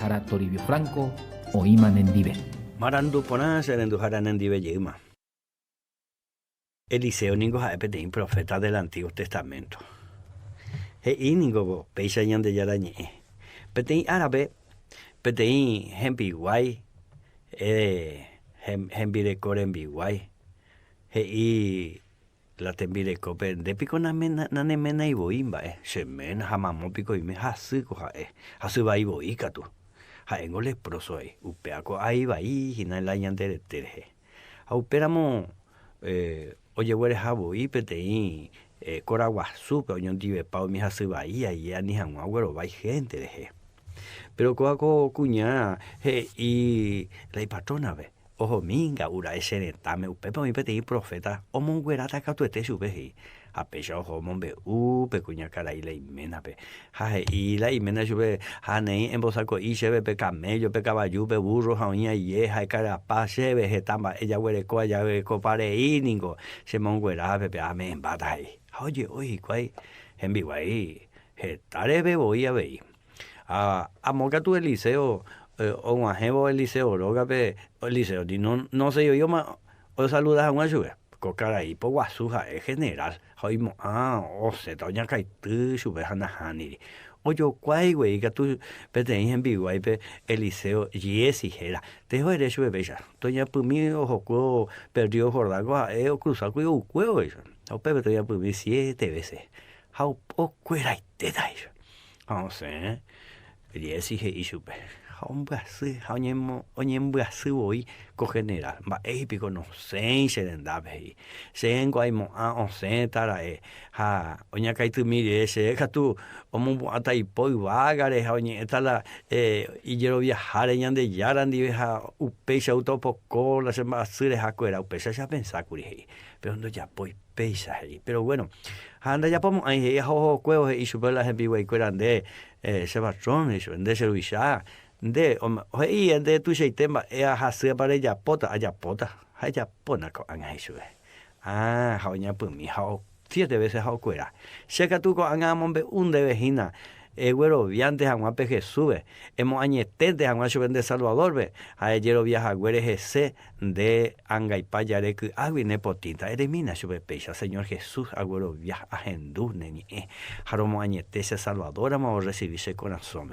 Jara Toribio Franco o Iman Endive. Marandu pona serendu Jara Endive yema. Eliseo ningo haepetein profeta del Antiguo Testamento. He ningo peisa yande yarañe. Petein árabe, petein hembiguay, hembire koren biguay. He la tembire cope de pico nane mena iboimba semen hamamo pico ime hasuko hasu va iboika tu ha engole prosoi upeako ai vai hina la yandere terhe ha uperamo oye were habo ipetei coraguasu pe oñon dive pau mi hasu vai ai ani hanwa wero vai gente de pero coaco cuña y la patrona ve ojo minga ura ese tame upepa mi pete profeta o monguerata ka tu ete subehi a pecho ojo monbe pecuña cara y la imena pe ha y la imena sube ha nei en bosaco y cheve pe camello pe caballo pe burro ha uña y ha cara pa cheve hetamba ella huele co ella ve copare y ningo se monguera pe amen batai oye oye quai en biguai hetare be voy a ver a moca tu Eliseo o un ajebo Eliseo, rogape Eliseo, no sé yo más o saludas a un ayuda, cocara ahí por guasuja es general, hoy o se doña kai tu sube hanahani, o yo cuai güey que tú pete en vivo ahí pe Eliseo Jesse era, te joder eso bella, doña pumi o joco perdió jordago o cruzar cuyo cueo eso, o pepe doña pumi 7 veces, how o cuera y te da eso, no sé. Jesse he isupe. Hombrasi, onyembrasi hoy cogeneral. Ma pico no sen serendabe. Sen guaymo on sen tara ha oña kaitu mire ese tu omo ata y poi vagare ha oña tala y yo viajar en de yaran di ha upecha autopoco la semana sure ha cuera upecha ya pensar curi. Pero no ya poi peisa pero bueno anda ya pomo ahí ho cueo y super la heavy way cueran de se va tron eso de servicia de hoy de tu sei tema hacer para ella pota haya pona con eso hauña pues mi hau 7 veces hau cuera seca tu con amombe un de vejina güero viantes a un peje sube hemos añetete a un de Salvador ve a ella viaja güere ese de anga y payare que agua nepotita elimina sube pecha Señor Jesús agüero viaja a hendú neni haromo añetese Salvador vamos a recibirse corazón